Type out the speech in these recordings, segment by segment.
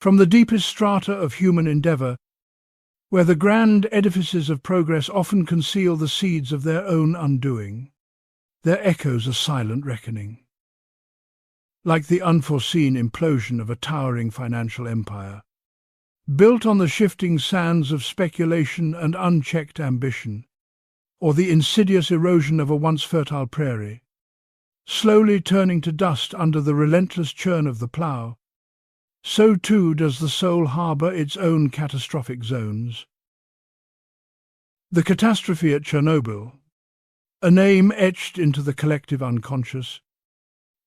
From the deepest strata of human endeavour, where the grand edifices of progress often conceal the seeds of their own undoing, there echoes a silent reckoning. Like the unforeseen implosion of a towering financial empire, built on the shifting sands of speculation and unchecked ambition, or the insidious erosion of a once fertile prairie, slowly turning to dust under the relentless churn of the plough, so too does the soul harbour its own catastrophic zones. The catastrophe at Chernobyl, a name etched into the collective unconscious,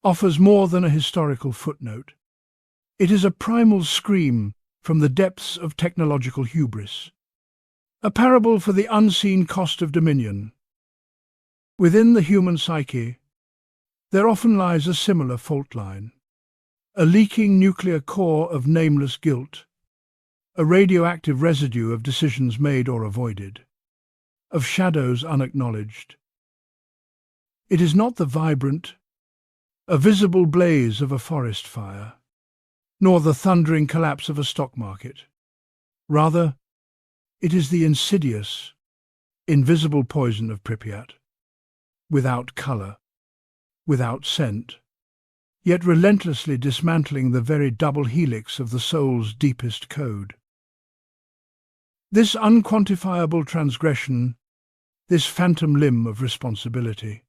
offers more than a historical footnote. It is a primal scream from the depths of technological hubris, a parable for the unseen cost of dominion. Within the human psyche, there often lies a similar fault line, a leaking nuclear core of nameless guilt, a radioactive residue of decisions made or avoided, of shadows unacknowledged. It is not the vibrant, a visible blaze of a forest fire, nor the thundering collapse of a stock market. Rather, it is the insidious, invisible poison of Pripyat, without colour, without scent, yet relentlessly dismantling the very double helix of the soul's deepest code. This unquantifiable transgression, this phantom limb of responsibility,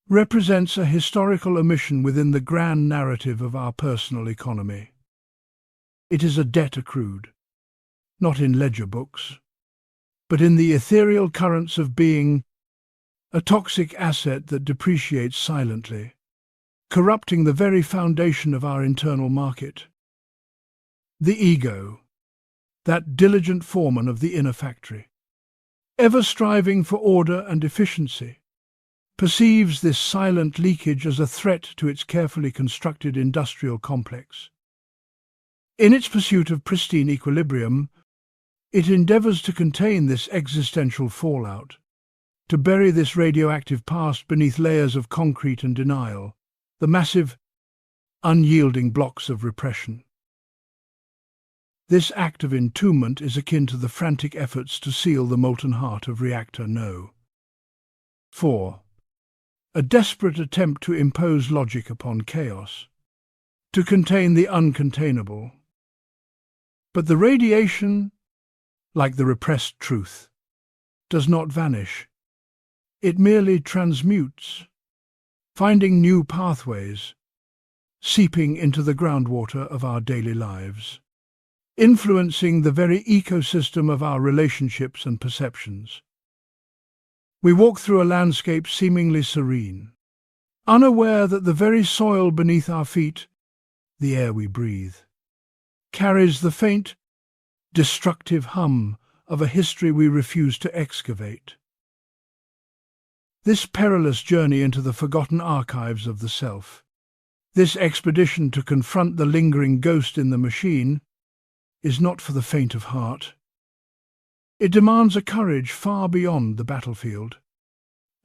represents a historical omission within the grand narrative of our personal economy. It is a debt accrued, not in ledger books, but in the ethereal currents of being, a toxic asset that depreciates silently, corrupting the very foundation of our internal market. The ego, that diligent foreman of the inner factory, ever striving for order and efficiency, perceives this silent leakage as a threat to its carefully constructed industrial complex. In its pursuit of pristine equilibrium, it endeavours to contain this existential fallout, to bury this radioactive past beneath layers of concrete and denial, the massive, unyielding blocks of repression. This act of entombment is akin to the frantic efforts to seal the molten heart of reactor No. 4. A desperate attempt to impose logic upon chaos, to contain the uncontainable. But the radiation, like the repressed truth, does not vanish. It merely transmutes, finding new pathways, seeping into the groundwater of our daily lives, influencing the very ecosystem of our relationships and perceptions. We walk through a landscape seemingly serene, unaware that the very soil beneath our feet, the air we breathe, carries the faint, destructive hum of a history we refuse to excavate. This perilous journey into the forgotten archives of the self, this expedition to confront the lingering ghost in the machine, is not for the faint of heart. It demands a courage far beyond the battlefield,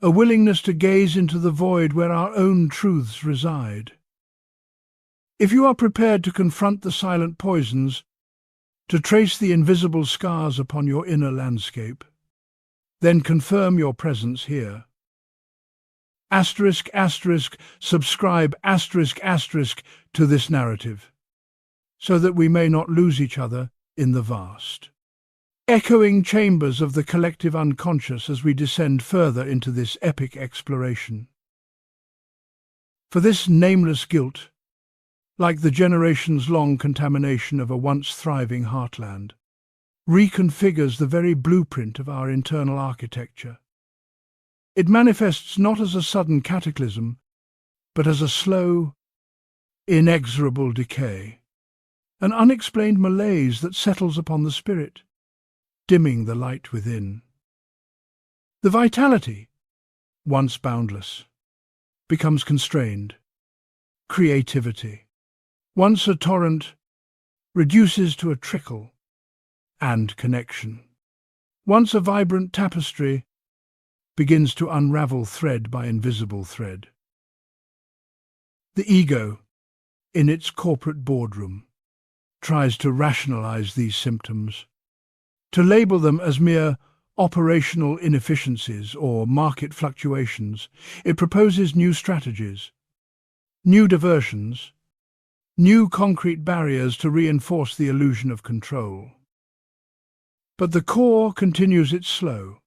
a willingness to gaze into the void where our own truths reside. If you are prepared to confront the silent poisons, to trace the invisible scars upon your inner landscape, then confirm your presence here. Subscribe to this narrative, so that we may not lose each other in the vast, echoing chambers of the collective unconscious as we descend further into this epic exploration. For this nameless guilt, like the generations-long contamination of a once thriving heartland, reconfigures the very blueprint of our internal architecture. It manifests not as a sudden cataclysm, but as a slow, inexorable decay, an unexplained malaise that settles upon the spirit, dimming the light within. The vitality, once boundless, becomes constrained. Creativity, once a torrent, reduces to a trickle. And connection, once a vibrant tapestry, begins to unravel thread by invisible thread. The ego, in its corporate boardroom, tries to rationalize these symptoms, to label them as mere operational inefficiencies or market fluctuations. It proposes new strategies, new diversions, new concrete barriers to reinforce the illusion of control. But the core continues its slow,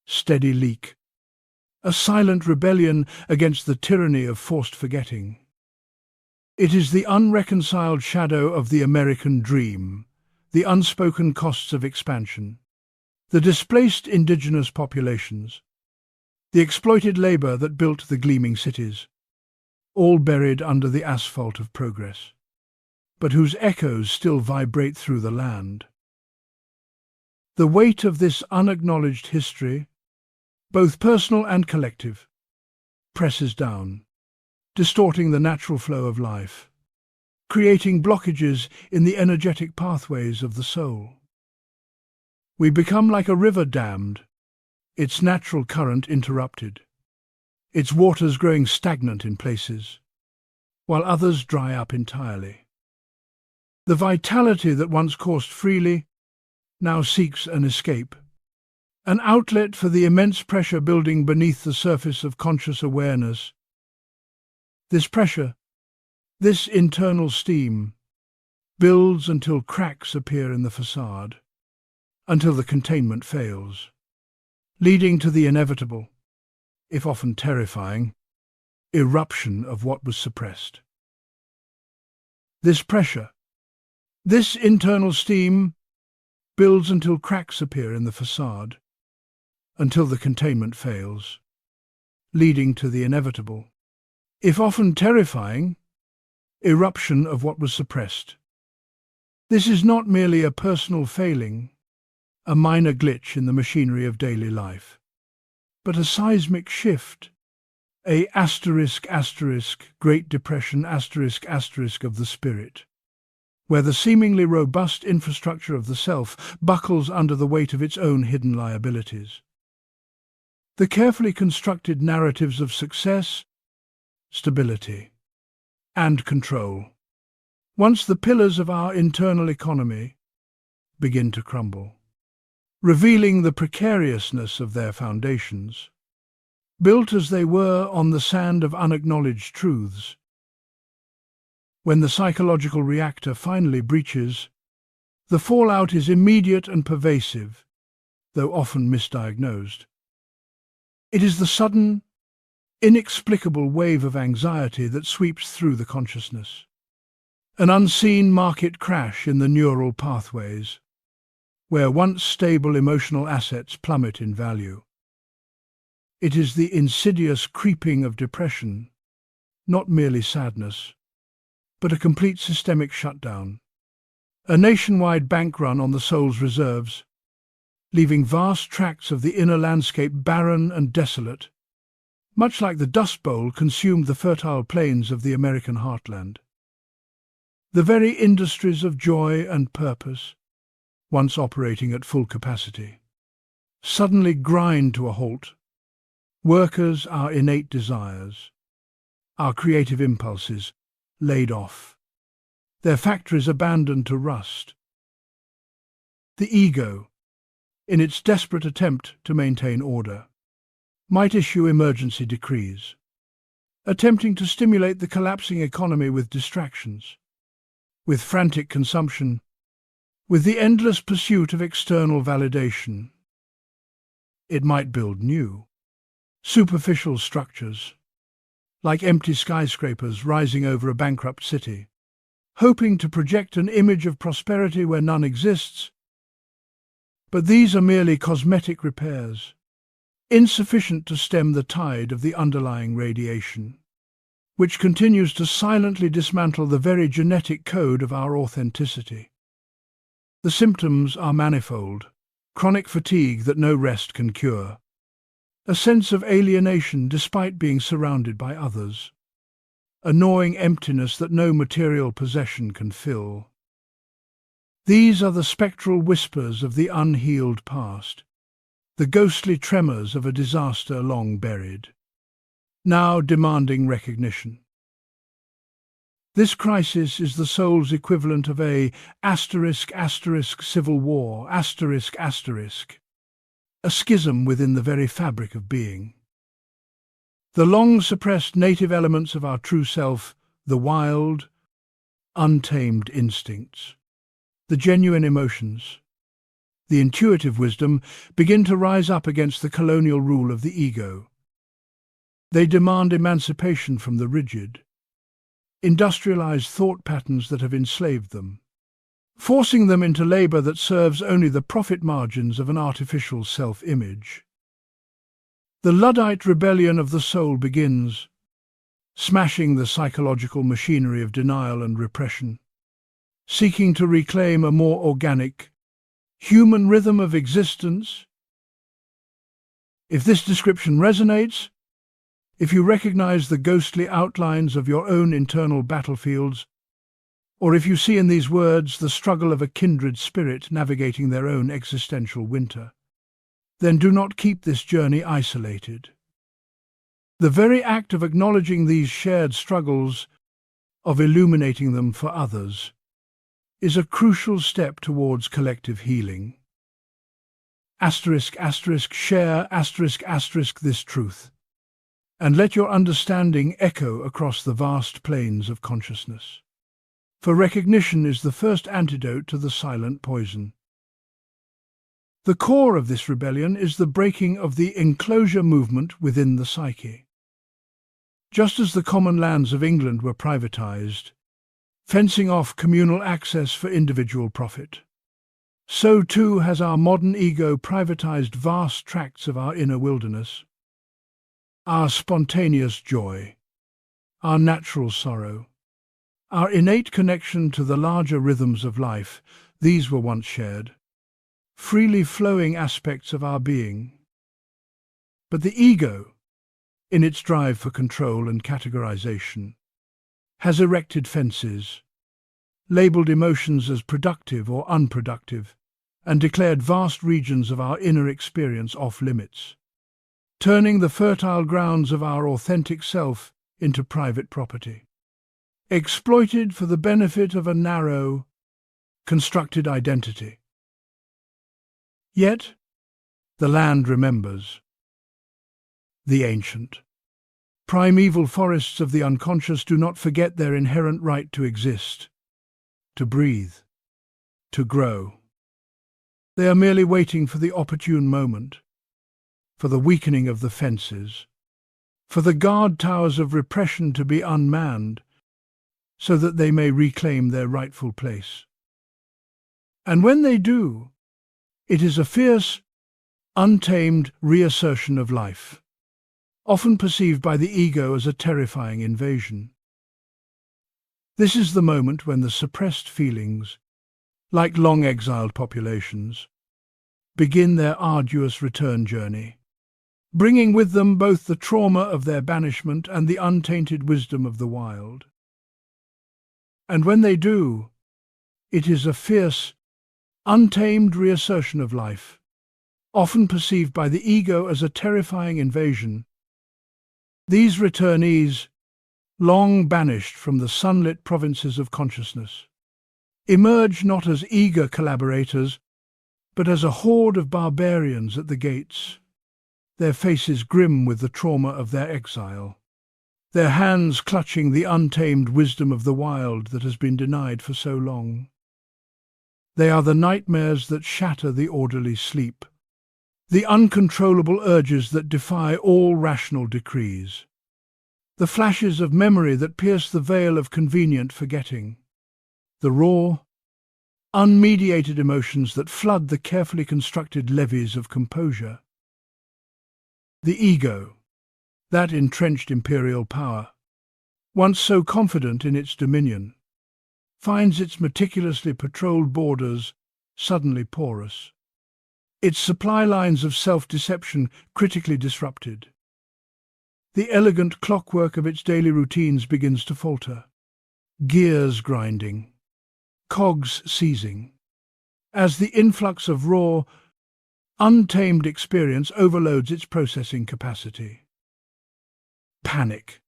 steady leak, a silent rebellion against the tyranny of forced forgetting. It is the unreconciled shadow of the American dream, the unspoken costs of expansion, the displaced indigenous populations, the exploited labor that built the gleaming cities, all buried under the asphalt of progress, but whose echoes still vibrate through the land. The weight of this unacknowledged history, both personal and collective, presses down, distorting the natural flow of life, creating blockages in the energetic pathways of the soul. We become like a river dammed, its natural current interrupted, its waters growing stagnant in places, while others dry up entirely. The vitality that once coursed freely now seeks an escape, an outlet for the immense pressure building beneath the surface of conscious awareness. This pressure, this internal steam, builds until cracks appear in the façade, until the containment fails, leading to the inevitable, if often terrifying, eruption of what was suppressed. This pressure, this internal steam, builds until cracks appear in the façade, until the containment fails, leading to the inevitable, if often terrifying, eruption of what was suppressed. This is not merely a personal failing, a minor glitch in the machinery of daily life, but a seismic shift, a Great Depression of the spirit, where the seemingly robust infrastructure of the self buckles under the weight of its own hidden liabilities. The carefully constructed narratives of success, stability, and control, once the pillars of our internal economy, begin to crumble, revealing the precariousness of their foundations, built as they were on the sand of unacknowledged truths. When the psychological reactor finally breaches, the fallout is immediate and pervasive, though often misdiagnosed. It is the sudden, inexplicable wave of anxiety that sweeps through the consciousness, an unseen market crash in the neural pathways, where once stable emotional assets plummet in value. It is the insidious creeping of depression, not merely sadness, but a complete systemic shutdown, a nationwide bank run on the soul's reserves, leaving vast tracts of the inner landscape barren and desolate, much like the Dust Bowl consumed the fertile plains of the American heartland. The very industries of joy and purpose, once operating at full capacity, suddenly grind to a halt. Workers, our innate desires, our creative impulses, laid off, their factories abandoned to rust. The ego, in its desperate attempt to maintain order, might issue emergency decrees, attempting to stimulate the collapsing economy with distractions, with frantic consumption, with the endless pursuit of external validation. It might build new, superficial structures, like empty skyscrapers rising over a bankrupt city, hoping to project an image of prosperity where none exists. But these are merely cosmetic repairs, insufficient to stem the tide of the underlying radiation, which continues to silently dismantle the very genetic code of our authenticity. The symptoms are manifold: chronic fatigue that no rest can cure, a sense of alienation despite being surrounded by others, a gnawing emptiness that no material possession can fill. These are the spectral whispers of the unhealed past, the ghostly tremors of a disaster long buried, now demanding recognition. This crisis is the soul's equivalent of a civil war, a schism within the very fabric of being. The long-suppressed native elements of our true self, the wild, untamed instincts, the genuine emotions, the intuitive wisdom, begin to rise up against the colonial rule of the ego. They demand emancipation from the rigid, industrialized thought patterns that have enslaved them, forcing them into labor that serves only the profit margins of an artificial self-image. The Luddite rebellion of the soul begins, smashing the psychological machinery of denial and repression, seeking to reclaim a more organic, human rhythm of existence. If this description resonates, if you recognize the ghostly outlines of your own internal battlefields, or if you see in these words the struggle of a kindred spirit navigating their own existential winter, then do not keep this journey isolated. The very act of acknowledging these shared struggles, of illuminating them for others, is a crucial step towards collective healing. Share this truth, and let your understanding echo across the vast plains of consciousness. For recognition is the first antidote to the silent poison. The core of this rebellion is the breaking of the enclosure movement within the psyche. Just as the common lands of England were privatized, fencing off communal access for individual profit, so too has our modern ego privatized vast tracts of our inner wilderness. Our spontaneous joy, our natural sorrow, our innate connection to the larger rhythms of life, these were once shared, freely flowing aspects of our being. But the ego, in its drive for control and categorization, has erected fences, labeled emotions as productive or unproductive, and declared vast regions of our inner experience off-limits, turning the fertile grounds of our authentic self into private property, exploited for the benefit of a narrow, constructed identity. Yet, the land remembers. The ancient, primeval forests of the unconscious do not forget their inherent right to exist, to breathe, to grow. They are merely waiting for the opportune moment, for the weakening of the fences, for the guard towers of repression to be unmanned, so that they may reclaim their rightful place. And when they do, it is a fierce, untamed reassertion of life, often perceived by the ego as a terrifying invasion. This is the moment when the suppressed feelings, like long-exiled populations, begin their arduous return journey, bringing with them both the trauma of their banishment and the untainted wisdom of the wild. And when they do, it is a fierce, untamed reassertion of life, often perceived by the ego as a terrifying invasion. These returnees, long banished from the sunlit provinces of consciousness, emerge not as eager collaborators, but as a horde of barbarians at the gates, their faces grim with the trauma of their exile, their hands clutching the untamed wisdom of the wild that has been denied for so long. They are the nightmares that shatter the orderly sleep, the uncontrollable urges that defy all rational decrees, the flashes of memory that pierce the veil of convenient forgetting, the raw, unmediated emotions that flood the carefully constructed levees of composure. The ego, that entrenched imperial power, once so confident in its dominion, finds its meticulously patrolled borders suddenly porous, its supply lines of self-deception critically disrupted. The elegant clockwork of its daily routines begins to falter, gears grinding, cogs seizing, as the influx of raw, untamed experience overloads its processing capacity. Panic,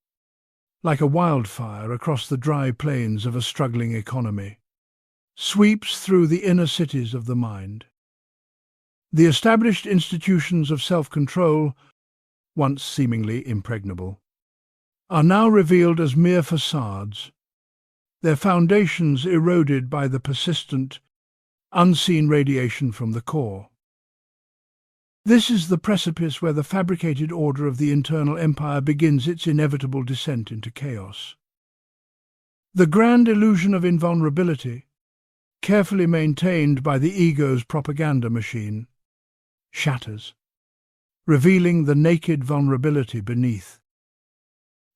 like a wildfire across the dry plains of a struggling economy, sweeps through the inner cities of the mind. The established institutions of self-control, once seemingly impregnable, are now revealed as mere facades, their foundations eroded by the persistent, unseen radiation from the core. This is the precipice where the fabricated order of the internal empire begins its inevitable descent into chaos. The grand illusion of invulnerability, carefully maintained by the ego's propaganda machine, shatters, revealing the naked vulnerability beneath.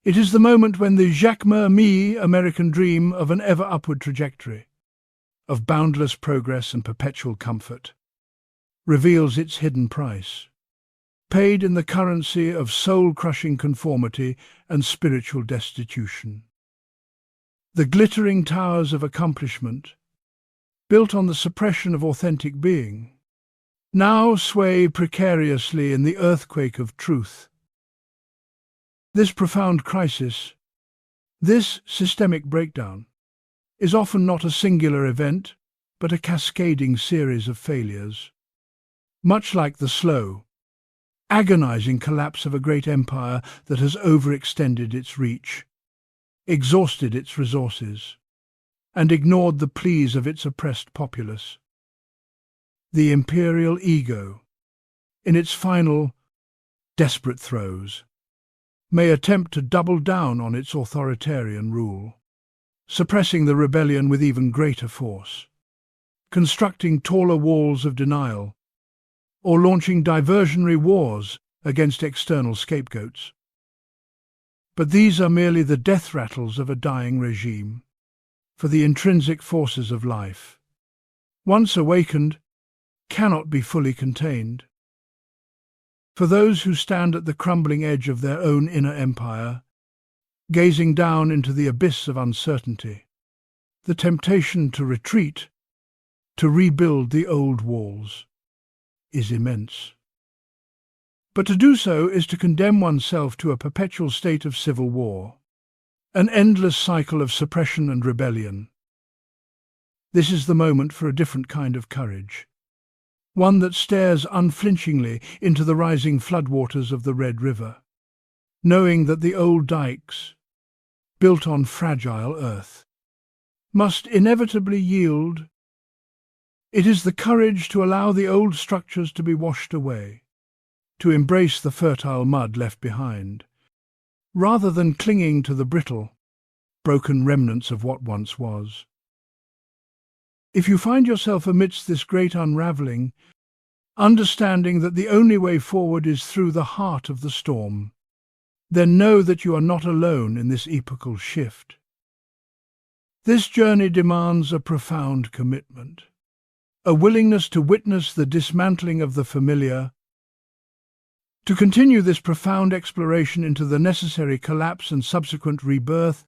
It is the moment when the Jacques-me American dream of an ever-upward trajectory, of boundless progress and perpetual comfort, reveals its hidden price, paid in the currency of soul-crushing conformity and spiritual destitution. The glittering towers of accomplishment, built on the suppression of authentic being, now sway precariously in the earthquake of truth. This profound crisis, this systemic breakdown, is often not a singular event, but a cascading series of failures. Much like the slow, agonizing collapse of a great empire that has overextended its reach, exhausted its resources, and ignored the pleas of its oppressed populace. The imperial ego, in its final, desperate throes, may attempt to double down on its authoritarian rule, suppressing the rebellion with even greater force, constructing taller walls of denial, or launching diversionary wars against external scapegoats. But these are merely the death rattles of a dying regime, for the intrinsic forces of life, once awakened, cannot be fully contained. For those who stand at the crumbling edge of their own inner empire, gazing down into the abyss of uncertainty, the temptation to retreat, to rebuild the old walls, is immense. But to do so is to condemn oneself to a perpetual state of civil war, an endless cycle of suppression and rebellion. This is the moment for a different kind of courage, one that stares unflinchingly into the rising floodwaters of the Red River, knowing that the old dikes, built on fragile earth, must inevitably yield. It is the courage to allow the old structures to be washed away, to embrace the fertile mud left behind, rather than clinging to the brittle, broken remnants of what once was. If you find yourself amidst this great unravelling, understanding that the only way forward is through the heart of the storm, then know that you are not alone in this epochal shift. This journey demands a profound commitment, a willingness to witness the dismantling of the familiar, to continue this profound exploration into the necessary collapse and subsequent rebirth,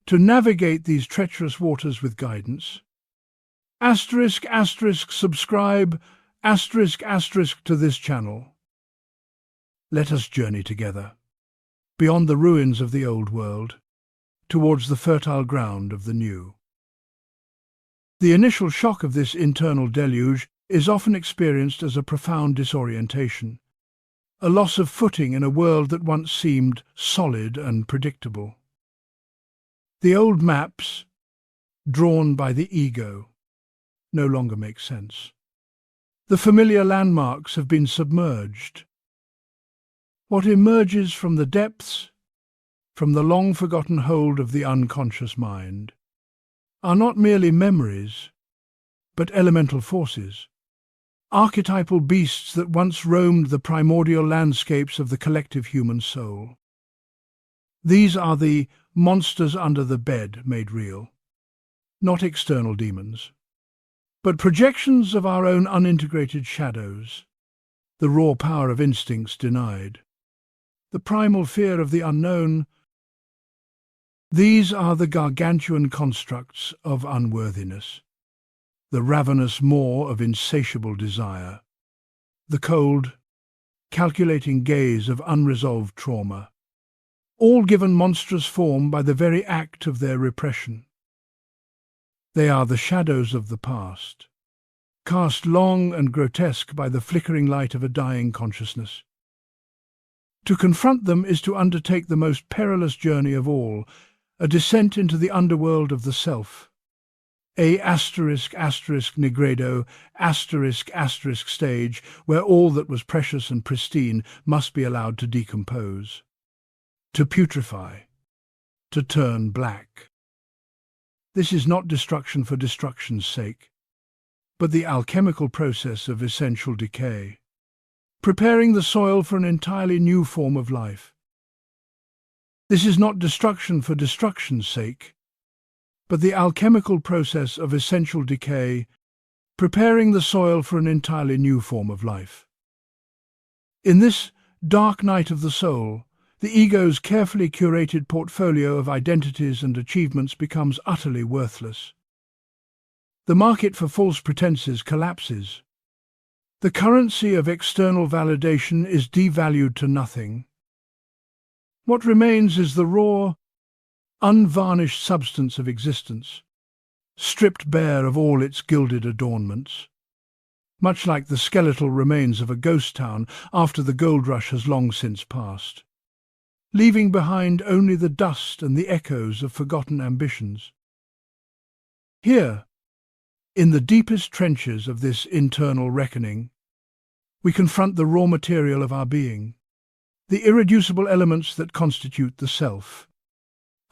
to navigate these treacherous waters with guidance. Subscribe, to this channel. Let us journey together, beyond the ruins of the old world, towards the fertile ground of the new. The initial shock of this internal deluge is often experienced as a profound disorientation, a loss of footing in a world that once seemed solid and predictable. The old maps, drawn by the ego, no longer make sense. The familiar landmarks have been submerged. What emerges from the depths, from the long-forgotten hold of the unconscious mind, are not merely memories, but elemental forces, archetypal beasts that once roamed the primordial landscapes of the collective human soul. These are the monsters under the bed made real, not external demons, but projections of our own unintegrated shadows, the raw power of instincts denied, the primal fear of the unknown. These are the gargantuan constructs of unworthiness, the ravenous maw of insatiable desire, the cold, calculating gaze of unresolved trauma, all given monstrous form by the very act of their repression. They are the shadows of the past, cast long and grotesque by the flickering light of a dying consciousnness. To confront them is to undertake the most perilous journey of all, a descent into the underworld of the self. A **nigredo *** stage where all that was precious and pristine must be allowed to decompose, to putrefy, to turn black. This is not destruction for destruction's sake, but the alchemical process of essential decay, preparing the soil for an entirely new form of life. This is not destruction for destruction's sake, but the alchemical process of essential decay, preparing the soil for an entirely new form of life. In this dark night of the soul, the ego's carefully curated portfolio of identities and achievements becomes utterly worthless. The market for false pretenses collapses. The currency of external validation is devalued to nothing. What remains is the raw, unvarnished substance of existence, stripped bare of all its gilded adornments, much like the skeletal remains of a ghost town after the gold rush has long since passed, leaving behind only the dust and the echoes of forgotten ambitions. Here, in the deepest trenches of this internal reckoning, we confront the raw material of our being, the irreducible elements that constitute the self,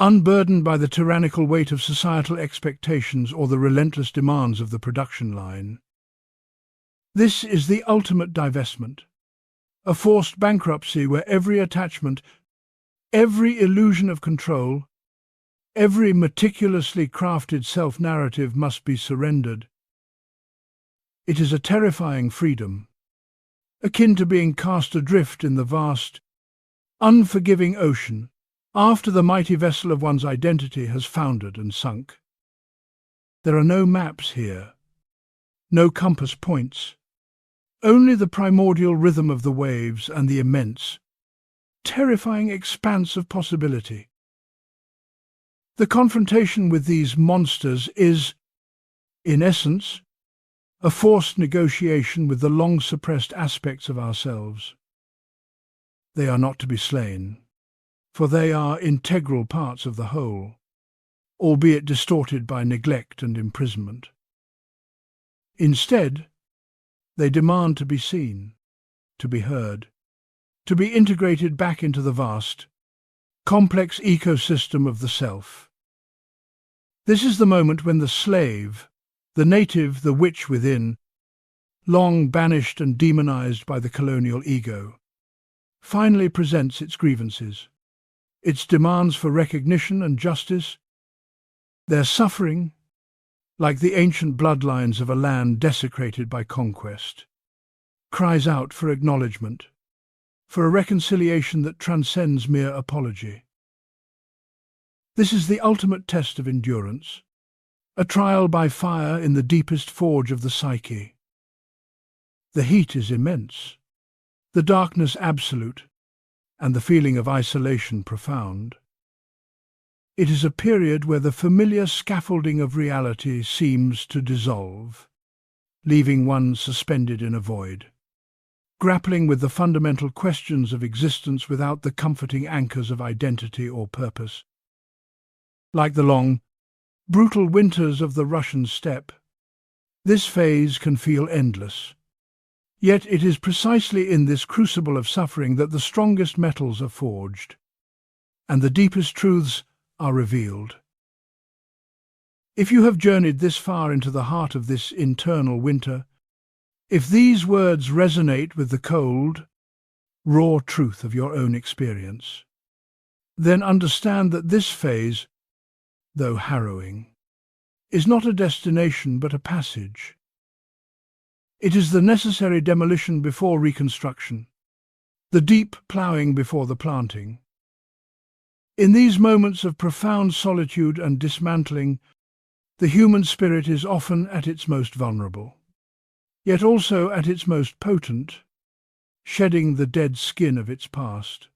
unburdened by the tyrannical weight of societal expectations or the relentless demands of the production line. This is the ultimate divestment, a forced bankruptcy where every attachment, every illusion of control, every meticulously crafted self-narrative must be surrendered. It is a terrifying freedom, akin to being cast adrift in the vast, unforgiving ocean after the mighty vessel of one's identity has foundered and sunk. There are no maps here, no compass points, only the primordial rhythm of the waves and the immense, terrifying expanse of possibility. The confrontation with these monsters is, in essence, a forced negotiation with the long-suppressed aspects of ourselves. They are not to be slain, for they are integral parts of the whole, albeit distorted by neglect and imprisonment. Instead, they demand to be seen, to be heard, to be integrated back into the vast, complex ecosystem of the self. This is the moment when the slave, the native, the witch within, long banished and demonized by the colonial ego, finally presents its grievances, its demands for recognition and justice. Their suffering, like the ancient bloodlines of a land desecrated by conquest, cries out for acknowledgement, for a reconciliation that transcends mere apology. This is the ultimate test of endurance, a trial by fire in the deepest forge of the psyche. The heat is immense, the darkness absolute, and the feeling of isolation profound. It is a period where the familiar scaffolding of reality seems to dissolve, leaving one suspended in a void, grappling with the fundamental questions of existence without the comforting anchors of identity or purpose. Like the long, brutal winters of the Russian steppe, this phase can feel endless. Yet it is precisely in this crucible of suffering that the strongest metals are forged, and the deepest truths are revealed. If you have journeyed this far into the heart of this internal winter, if these words resonate with the cold, raw truth of your own experience, then understand that this phase, though harrowing, is not a destination but a passage. It is the necessary demolition before reconstruction, the deep ploughing before the planting. In these moments of profound solitude and dismantling, the human spirit is often at its most vulnerable, yet also at its most potent, shedding the dead skin of its past.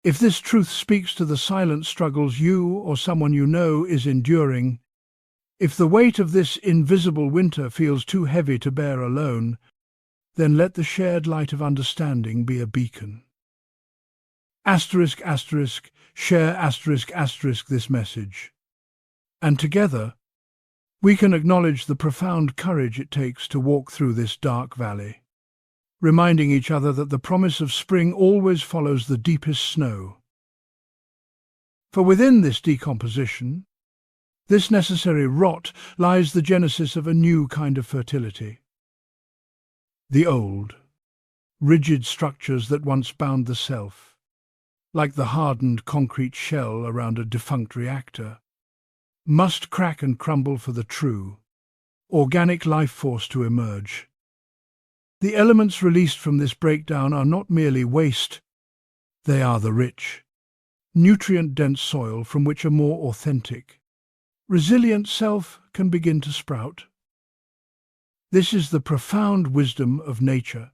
If this truth speaks to the silent struggles you or someone you know is enduring, if the weight of this invisible winter feels too heavy to bear alone, then let the shared light of understanding be a beacon. Asterisk, asterisk, share asterisk, asterisk this message. And together, we can acknowledge the profound courage it takes to walk through this dark valley, reminding each other that the promise of spring always follows the deepest snow. For within this decomposition, this necessary rot, lies the genesis of a new kind of fertility. The old, rigid structures that once bound the self, like the hardened concrete shell around a defunct reactor, must crack and crumble for the true, organic life force to emerge. The elements released from this breakdown are not merely waste, they are the rich, nutrient-dense soil from which a more authentic, resilient self can begin to sprout. This is the profound wisdom of nature,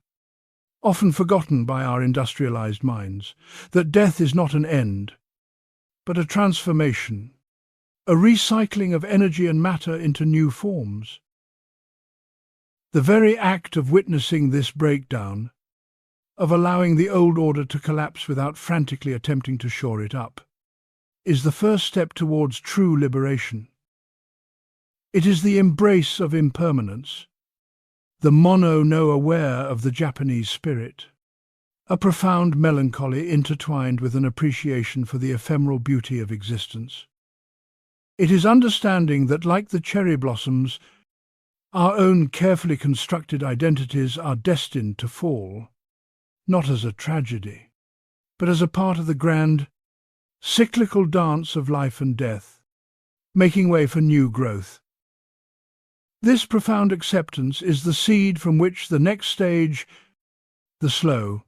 often forgotten by our industrialized minds, that death is not an end, but a transformation, a recycling of energy and matter into new forms. The very act of witnessing this breakdown, of allowing the old order to collapse without frantically attempting to shore it up, is the first step towards true liberation. It is the embrace of impermanence, the mono-no aware of the Japanese spirit, a profound melancholy intertwined with an appreciation for the ephemeral beauty of existence. It is understanding that, like the cherry blossoms, our own carefully constructed identities are destined to fall, not as a tragedy, but as a part of the grand, cyclical dance of life and death, making way for new growth. This profound acceptance is the seed from which the next stage, the slow,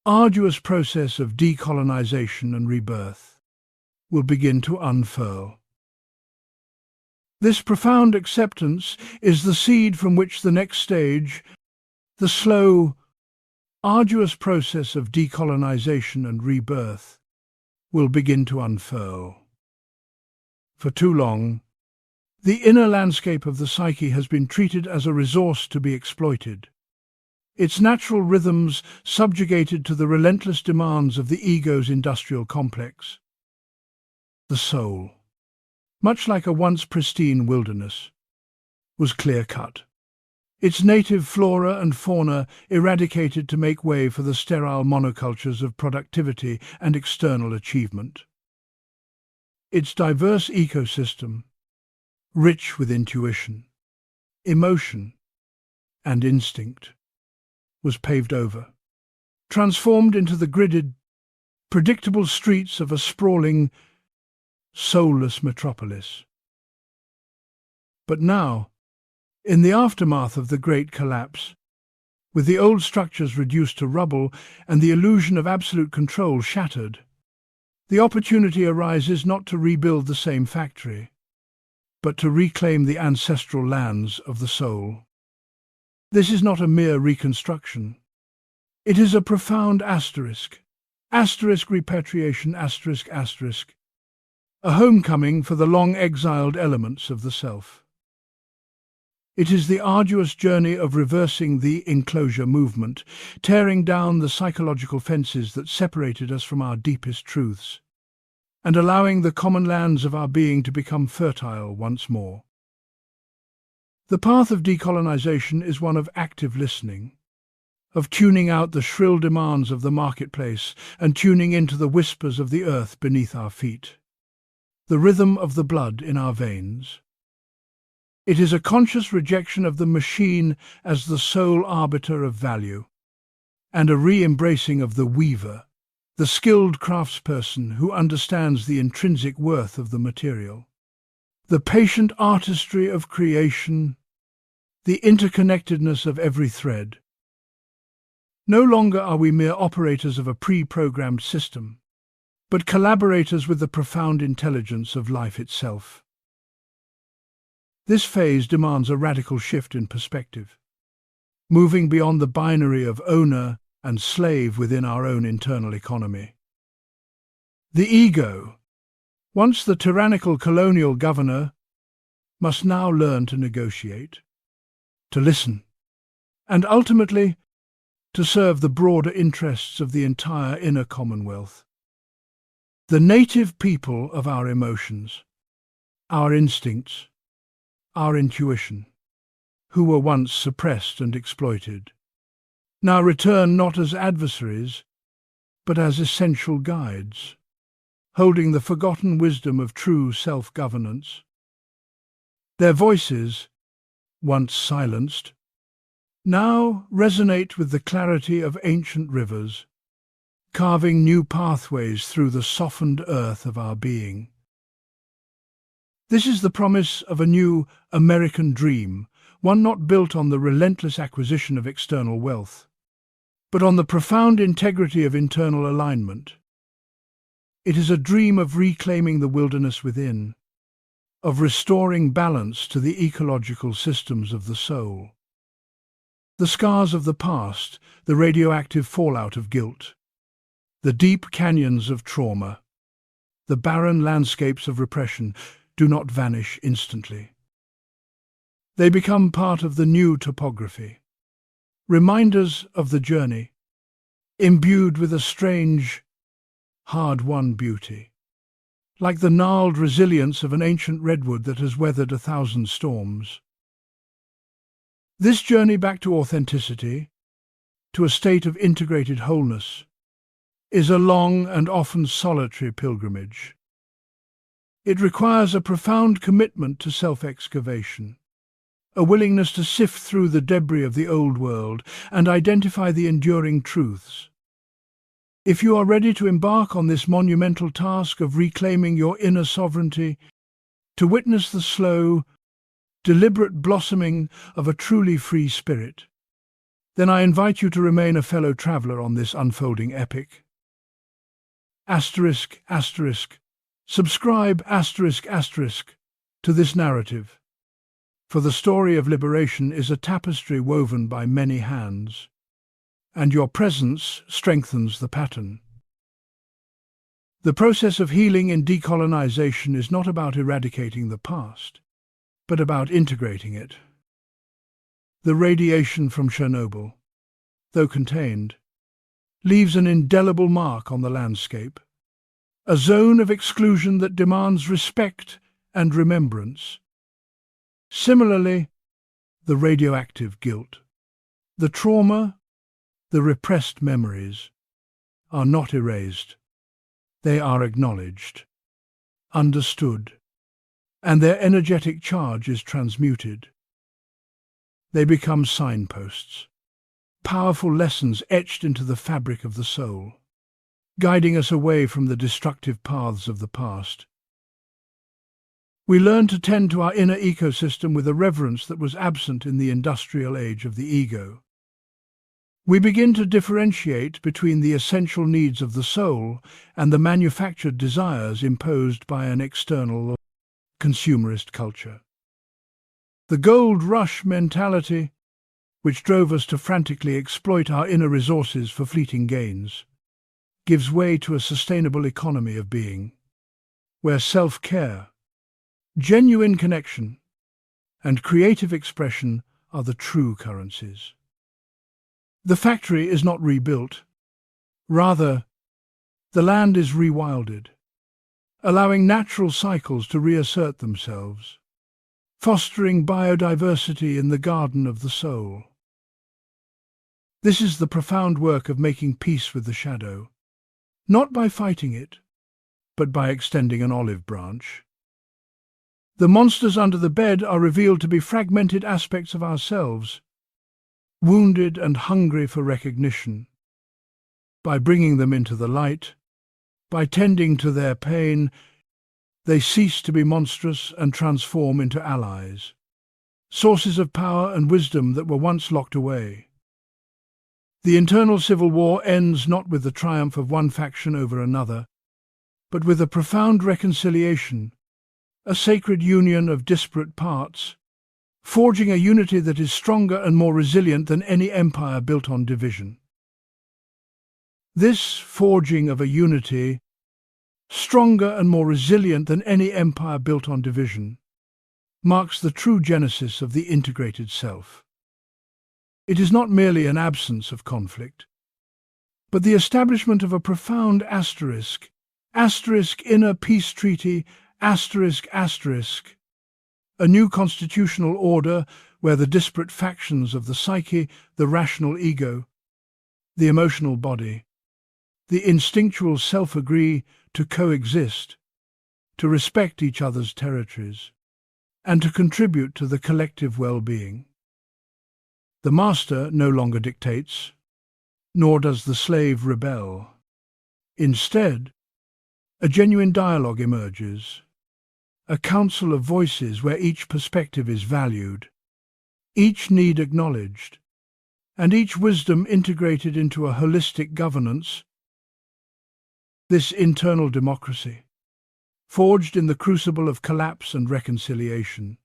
arduous process of decolonization and rebirth, will begin to unfurl. This profound acceptance is the seed from which the next stage, the slow, arduous process of decolonization and rebirth, will begin to unfurl. For too long, the inner landscape of the psyche has been treated as a resource to be exploited, its natural rhythms subjugated to the relentless demands of the ego's industrial complex. The soul, much like a once pristine wilderness, was clear-cut, its native flora and fauna eradicated to make way for the sterile monocultures of productivity and external achievement. Its diverse ecosystem, rich with intuition, emotion, and instinct, was paved over, transformed into the gridded, predictable streets of a sprawling, soulless metropolis. But now, in the aftermath of the Great Collapse, with the old structures reduced to rubble and the illusion of absolute control shattered, the opportunity arises not to rebuild the same factory, but to reclaim the ancestral lands of the soul. This is not a mere reconstruction. It is a profound asterisk, repatriation, a homecoming for the long-exiled elements of the self. It is the arduous journey of reversing the enclosure movement, tearing down the psychological fences that separated us from our deepest truths, and allowing the common lands of our being to become fertile once more. The path of decolonization is one of active listening, of tuning out the shrill demands of the marketplace and tuning into the whispers of the earth beneath our feet, the rhythm of the blood in our veins. It is a conscious rejection of the machine as the sole arbiter of value, and a re-embracing of the weaver, the skilled craftsperson who understands the intrinsic worth of the material, the patient artistry of creation, the interconnectedness of every thread. No longer are we mere operators of a pre-programmed system, but collaborators with the profound intelligence of life itself. This phase demands a radical shift in perspective, moving beyond the binary of owner and slave within our own internal economy. The ego, once the tyrannical colonial governor, must now learn to negotiate, to listen, and ultimately to serve the broader interests of the entire inner commonwealth. The native people of our emotions, our instincts, our intuition, who were once suppressed and exploited, now return not as adversaries, but as essential guides, holding the forgotten wisdom of true self-governance. Their voices, once silenced, now resonate with the clarity of ancient rivers, carving new pathways through the softened earth of our being. This is the promise of a new American dream, one not built on the relentless acquisition of external wealth, but on the profound integrity of internal alignment. It is a dream of reclaiming the wilderness within, of restoring balance to the ecological systems of the soul. The scars of the past, the radioactive fallout of guilt, the deep canyons of trauma, the barren landscapes of repression do not vanish instantly. They become part of the new topography, reminders of the journey, imbued with a strange, hard-won beauty, like the gnarled resilience of an ancient redwood that has weathered 1,000 storms. This journey back to authenticity, to a state of integrated wholeness, is a long and often solitary pilgrimage. It requires a profound commitment to self-excavation, a willingness to sift through the debris of the old world and identify the enduring truths. If you are ready to embark on this monumental task of reclaiming your inner sovereignty, to witness the slow, deliberate blossoming of a truly free spirit, then I invite you to remain a fellow traveller on this unfolding epic. Asterisk, asterisk, subscribe asterisk, asterisk to this narrative, for the story of liberation is a tapestry woven by many hands, and your presence strengthens the pattern. The process of healing in decolonization is not about eradicating the past, but about integrating it. The radiation from Chernobyl, though contained, leaves an indelible mark on the landscape, a zone of exclusion that demands respect and remembrance. Similarly, the radioactive guilt, the trauma, the repressed memories, are not erased. They are acknowledged, understood, and their energetic charge is transmuted. They become signposts, powerful lessons etched into the fabric of the soul, guiding us away from the destructive paths of the past. We learn to tend to our inner ecosystem with a reverence that was absent in the industrial age of the ego. We begin to differentiate between the essential needs of the soul and the manufactured desires imposed by an external consumerist culture. The gold rush mentality, which drove us to frantically exploit our inner resources for fleeting gains, gives way to a sustainable economy of being, where self-care, genuine connection, and creative expression are the true currencies. The factory is not rebuilt. Rather, the land is rewilded, allowing natural cycles to reassert themselves, fostering biodiversity in the garden of the soul. This is the profound work of making peace with the shadow, not by fighting it, but by extending an olive branch. The monsters under the bed are revealed to be fragmented aspects of ourselves, wounded and hungry for recognition. By bringing them into the light, by tending to their pain, they cease to be monstrous and transform into allies, sources of power and wisdom that were once locked away. The internal civil war ends not with the triumph of one faction over another, but with a profound reconciliation, a sacred union of disparate parts, forging a unity that is stronger and more resilient than any empire built on division. This forging of a unity stronger and more resilient than any empire built on division, marks the true genesis of the integrated self. It is not merely an absence of conflict, but the establishment of a profound asterisk inner peace treaty, asterisk, a new constitutional order where the disparate factions of the psyche, the rational ego, the emotional body, the instinctual self agree to coexist, to respect each other's territories, and to contribute to the collective well-being. The master no longer dictates, nor does the slave rebel. Instead, a genuine dialogue emerges, a council of voices where each perspective is valued, each need acknowledged, and each wisdom integrated into a holistic governance. This internal democracy, forged in the crucible of collapse and reconciliation,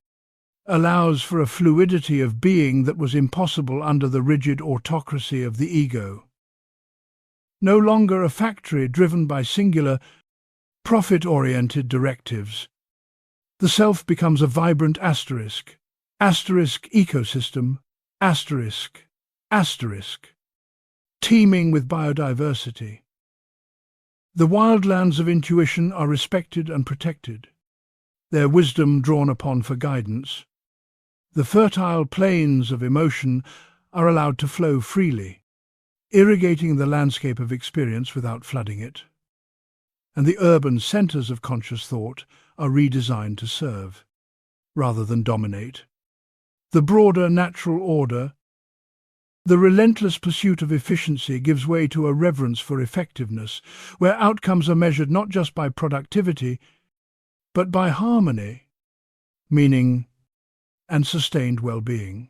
allows for a fluidity of being that was impossible under the rigid autocracy of the ego. No longer a factory driven by singular, profit-oriented directives, the self becomes a vibrant asterisk ecosystem, teeming with biodiversity. The wildlands of intuition are respected and protected, their wisdom drawn upon for guidance. The fertile plains of emotion are allowed to flow freely, irrigating the landscape of experience without flooding it. And the urban centers of conscious thought are redesigned to serve, rather than dominate, the broader natural order. The relentless pursuit of efficiency gives way to a reverence for effectiveness, where outcomes are measured not just by productivity, but by harmony, meaning, and sustained well-being.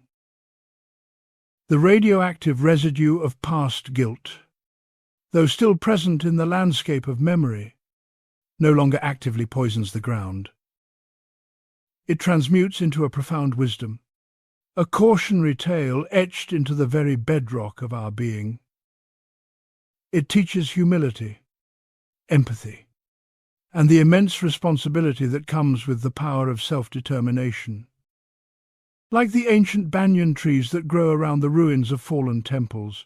The radioactive residue of past guilt, though still present in the landscape of memory, no longer actively poisons the ground. It transmutes into a profound wisdom, a cautionary tale etched into the very bedrock of our being. It teaches humility, empathy, and the immense responsibility that comes with the power of self-determination. Like the ancient banyan trees that grow around the ruins of fallen temples,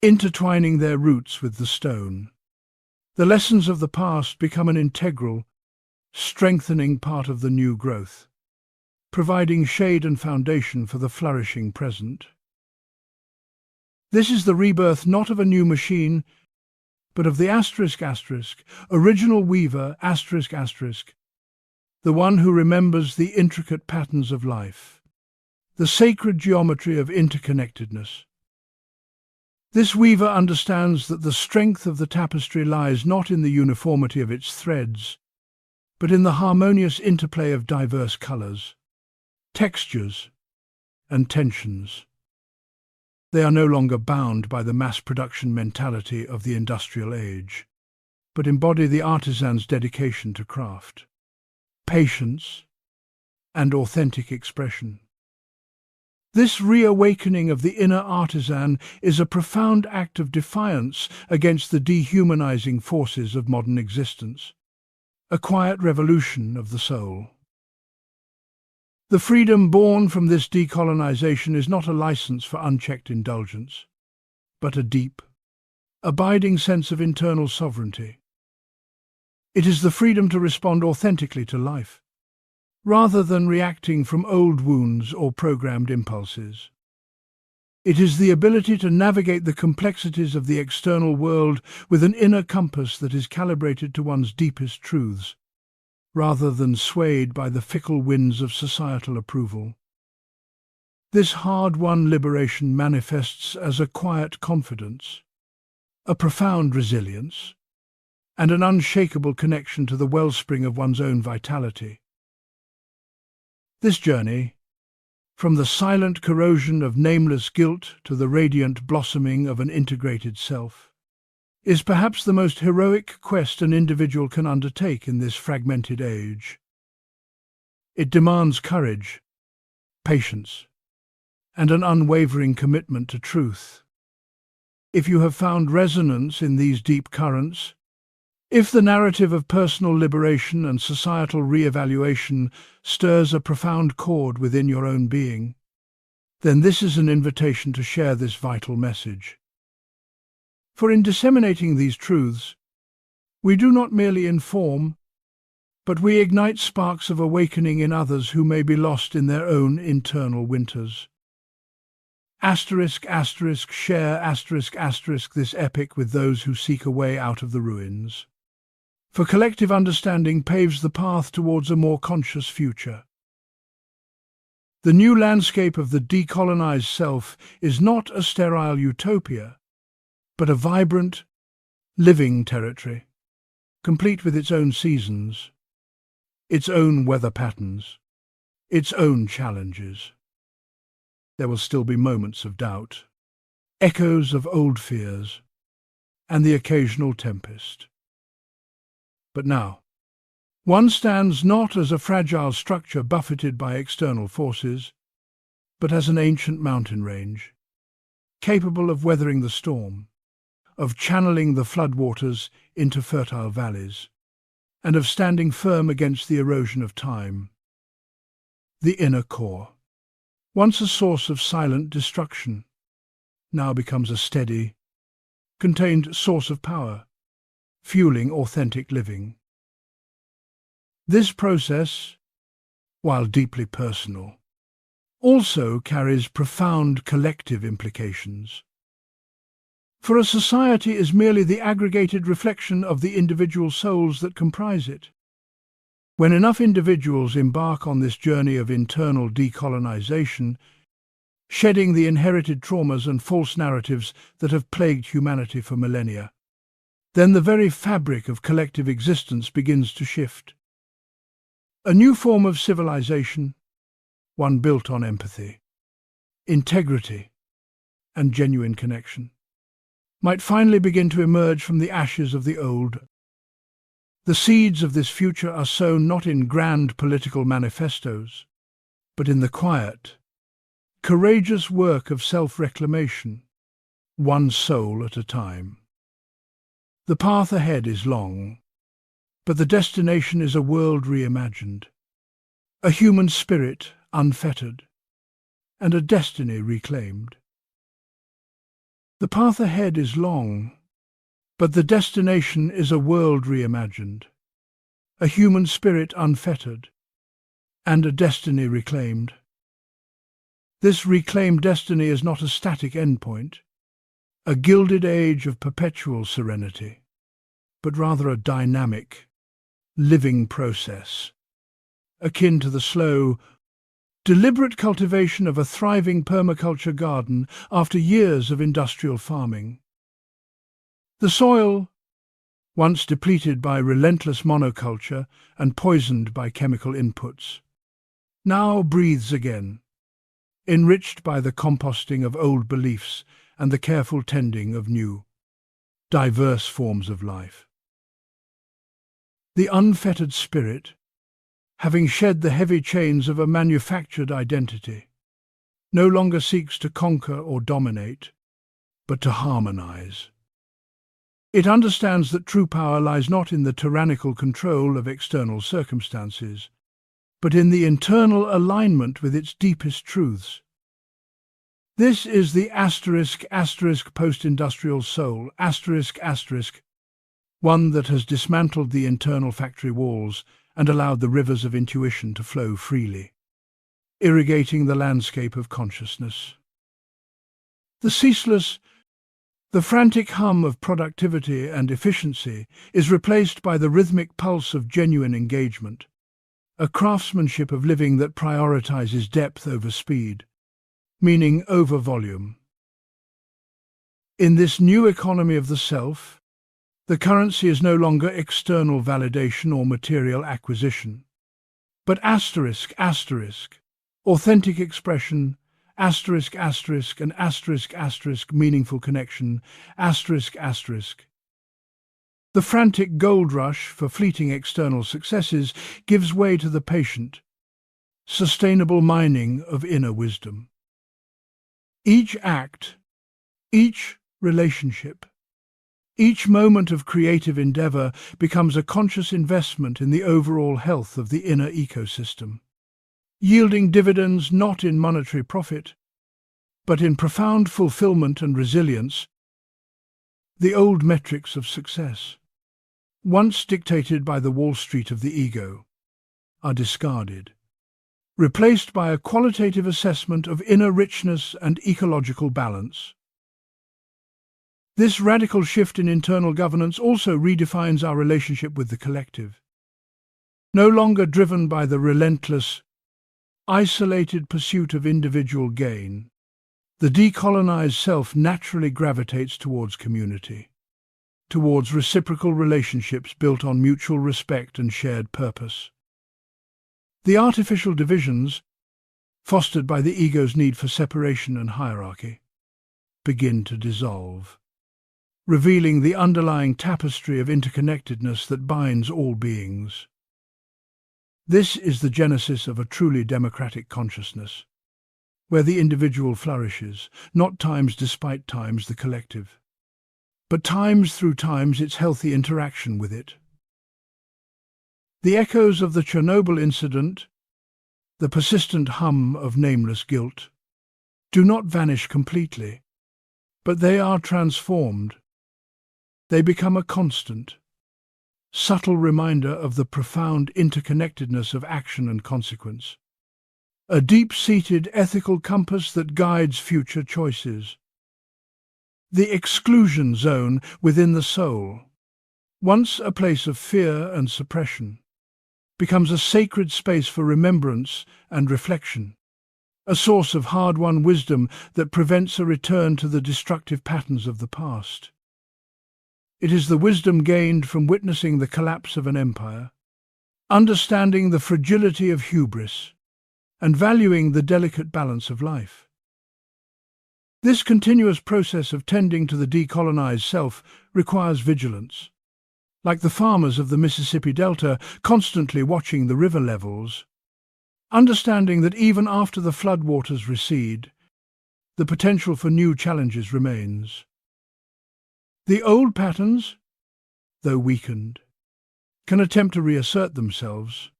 intertwining their roots with the stone, the lessons of the past become an integral, strengthening part of the new growth, providing shade and foundation for the flourishing present. This is the rebirth not of a new machine, but of the original weaver, the one who remembers the intricate patterns of life, the sacred geometry of interconnectedness. This weaver understands that the strength of the tapestry lies not in the uniformity of its threads, but in the harmonious interplay of diverse colours, textures, and tensions. They are no longer bound by the mass production mentality of the industrial age, but embody the artisan's dedication to craft, patience, and authentic expression. This reawakening of the inner artisan is a profound act of defiance against the dehumanizing forces of modern existence, a quiet revolution of the soul. The freedom born from this decolonization is not a license for unchecked indulgence, but a deep, abiding sense of internal sovereignty. It is the freedom to respond authentically to life, rather than reacting from old wounds or programmed impulses. It is the ability to navigate the complexities of the external world with an inner compass that is calibrated to one's deepest truths, rather than swayed by the fickle winds of societal approval. This hard-won liberation manifests as a quiet confidence, a profound resilience, and an unshakable connection to the wellspring of one's own vitality. This journey, from the silent corrosion of nameless guilt to the radiant blossoming of an integrated self, is perhaps the most heroic quest an individual can undertake in this fragmented age. It demands courage, patience, and an unwavering commitment to truth. If you have found resonance in these deep currents, If the narrative of personal liberation and societal re-evaluation stirs a profound chord within your own being, then this is an invitation to share this vital message. For in disseminating these truths, we do not merely inform, but we ignite sparks of awakening in others who may be lost in their own internal winters. Share this epic with those who seek a way out of the ruins. For collective understanding paves the path towards a more conscious future. The new landscape of the decolonized self is not a sterile utopia, but a vibrant, living territory, complete with its own seasons, its own weather patterns, its own challenges. There will still be moments of doubt, echoes of old fears, and the occasional tempest. But now, one stands not as a fragile structure buffeted by external forces, but as an ancient mountain range, capable of weathering the storm, of channeling the floodwaters into fertile valleys, and of standing firm against the erosion of time. The inner core, once a source of silent destruction, now becomes a steady, contained source of power, fueling authentic living. This process, while deeply personal, also carries profound collective implications. For a society is merely the aggregated reflection of the individual souls that comprise it. When enough individuals embark on this journey of internal decolonization, shedding the inherited traumas and false narratives that have plagued humanity for millennia, then the very fabric of collective existence begins to shift. A new form of civilization, one built on empathy, integrity, and genuine connection, might finally begin to emerge from the ashes of the old. The seeds of this future are sown not in grand political manifestos, but in the quiet, courageous work of self-reclamation, one soul at a time. The path ahead is long, but the destination is a world reimagined, a human spirit unfettered, and a destiny reclaimed. The path ahead is long, but the destination is a world reimagined, a human spirit unfettered, and a destiny reclaimed. This reclaimed destiny is not a static endpoint, a gilded age of perpetual serenity, but rather a dynamic, living process, akin to the slow, deliberate cultivation of a thriving permaculture garden after years of industrial farming. The soil, once depleted by relentless monoculture and poisoned by chemical inputs, now breathes again, enriched by the composting of old beliefs and the careful tending of new, diverse forms of life. The unfettered spirit, having shed the heavy chains of a manufactured identity, no longer seeks to conquer or dominate, but to harmonize. It understands that true power lies not in the tyrannical control of external circumstances, but in the internal alignment with its deepest truths. This is the post-industrial soul, one that has dismantled the internal factory walls and allowed the rivers of intuition to flow freely, irrigating the landscape of consciousness. The frantic hum of productivity and efficiency is replaced by the rhythmic pulse of genuine engagement, a craftsmanship of living that prioritizes depth over speed, meaning over volume. In this new economy of the self, the currency is no longer external validation or material acquisition, but authentic expression, meaningful connection, The frantic gold rush for fleeting external successes gives way to the patient, sustainable mining of inner wisdom. Each act, each relationship, Each moment of creative endeavor becomes a conscious investment in the overall health of the inner ecosystem, yielding dividends not in monetary profit, but in profound fulfillment and resilience. The old metrics of success, once dictated by the Wall Street of the ego, are discarded, replaced by a qualitative assessment of inner richness and ecological balance. This radical shift in internal governance also redefines our relationship with the collective. No longer driven by the relentless, isolated pursuit of individual gain, the decolonized self naturally gravitates towards community, towards reciprocal relationships built on mutual respect and shared purpose. The artificial divisions, fostered by the ego's need for separation and hierarchy, begin to dissolve, revealing the underlying tapestry of interconnectedness that binds all beings. This is the genesis of a truly democratic consciousness, where the individual flourishes, not times despite times the collective, but times through times its healthy interaction with it. The echoes of the Chernobyl incident, the persistent hum of nameless guilt, do not vanish completely, but they are transformed. They become a constant, subtle reminder of the profound interconnectedness of action and consequence, a deep-seated ethical compass that guides future choices. The exclusion zone within the soul, once a place of fear and suppression, becomes a sacred space for remembrance and reflection, a source of hard-won wisdom that prevents a return to the destructive patterns of the past. It is the wisdom gained from witnessing the collapse of an empire, understanding the fragility of hubris, and valuing the delicate balance of life. This continuous process of tending to the decolonized self requires vigilance, like the farmers of the Mississippi Delta constantly watching the river levels, understanding that even after the floodwaters recede, the potential for new challenges remains. The old patterns, though weakened, can attempt to reassert themselves,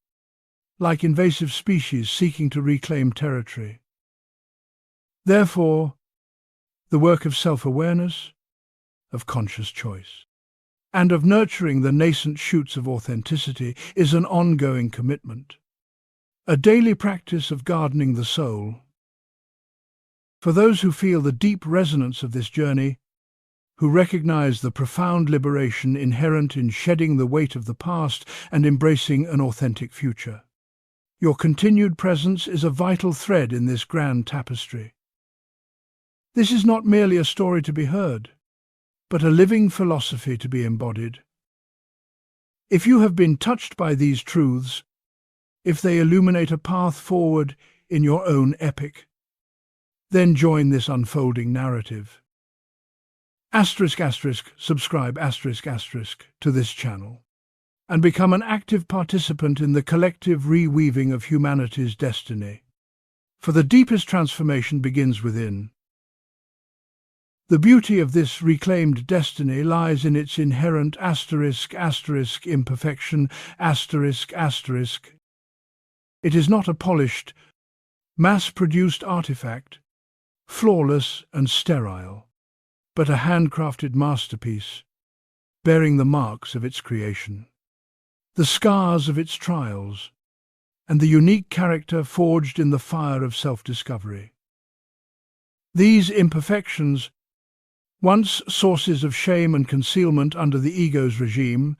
like invasive species seeking to reclaim territory. Therefore, the work of self-awareness, of conscious choice, and of nurturing the nascent shoots of authenticity is an ongoing commitment, a daily practice of gardening the soul. For those who feel the deep resonance of this journey, who recognize the profound liberation inherent in shedding the weight of the past and embracing an authentic future, your continued presence is a vital thread in this grand tapestry. This is not merely a story to be heard, but a living philosophy to be embodied. If you have been touched by these truths, if they illuminate a path forward in your own epic, then join this unfolding narrative. Subscribe to this channel and become an active participant in the collective reweaving of humanity's destiny. For the deepest transformation begins within. The beauty of this reclaimed destiny lies in its inherent imperfection. It is not a polished, mass-produced artifact, flawless and sterile, but a handcrafted masterpiece, bearing the marks of its creation, the scars of its trials, and the unique character forged in the fire of self-discovery. These imperfections, once sources of shame and concealment under the ego's regime,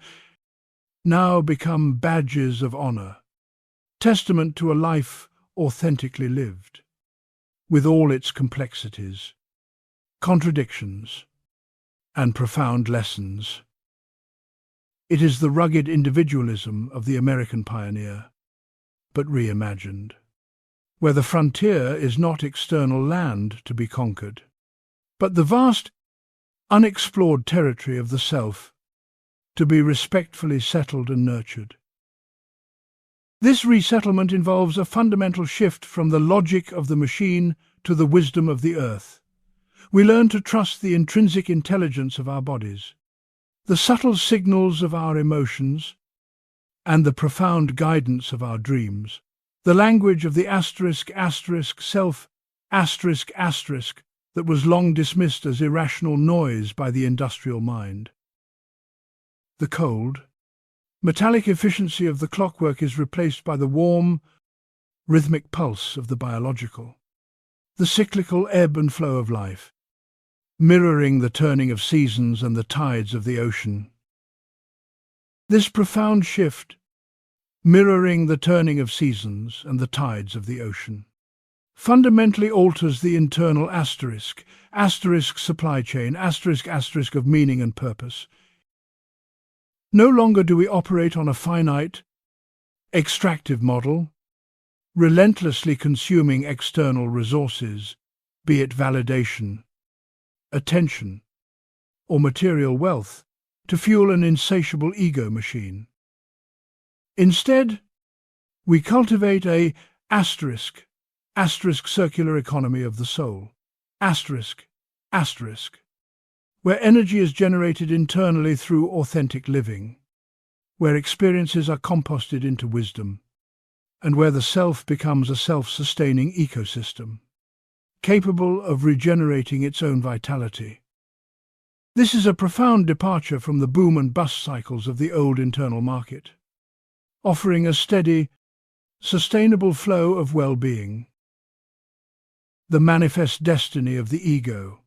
now become badges of honor, testament to a life authentically lived, with all its complexities, contradictions, and profound lessons. It is the rugged individualism of the American pioneer, but reimagined, where the frontier is not external land to be conquered, but the vast, unexplored territory of the self to be respectfully settled and nurtured. This resettlement involves a fundamental shift from the logic of the machine to the wisdom of the earth. We learn to trust the intrinsic intelligence of our bodies, the subtle signals of our emotions, and the profound guidance of our dreams. The language of the self that was long dismissed as irrational noise by the industrial mind. The cold, metallic efficiency of the clockwork is replaced by the warm, rhythmic pulse of the biological. The cyclical ebb and flow of life, mirroring the turning of seasons and the tides of the ocean. This profound shift, mirroring the turning of seasons and the tides of the ocean, fundamentally alters the internal supply chain, of meaning and purpose. No longer do we operate on a finite, extractive model, relentlessly consuming external resources, be it validation, attention, or material wealth, to fuel an insatiable ego machine. Instead, we cultivate a circular economy of the soul, where energy is generated internally through authentic living, where experiences are composted into wisdom, and where the self becomes a self-sustaining ecosystem, capable of regenerating its own vitality. This is a profound departure from the boom and bust cycles of the old internal market, offering a steady, sustainable flow of well-being. The manifest destiny of the ego,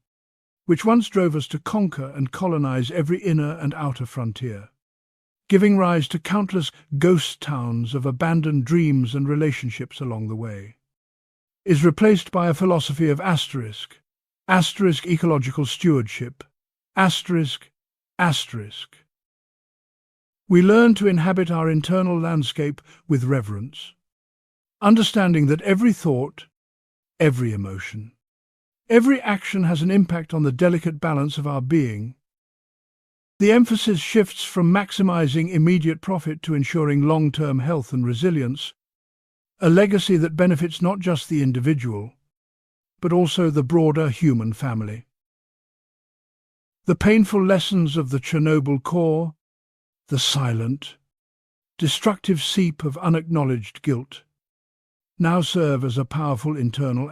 which once drove us to conquer and colonize every inner and outer frontier, giving rise to countless ghost towns of abandoned dreams and relationships along the way, is replaced by a philosophy of ecological stewardship, We learn to inhabit our internal landscape with reverence, understanding that every thought, every emotion, every action has an impact on the delicate balance of our being. The emphasis shifts from maximizing immediate profit to ensuring long-term health and resilience, a legacy that benefits not just the individual, but also the broader human family. The painful lessons of the Chernobyl core, the silent, destructive seep of unacknowledged guilt, now serve as a powerful internal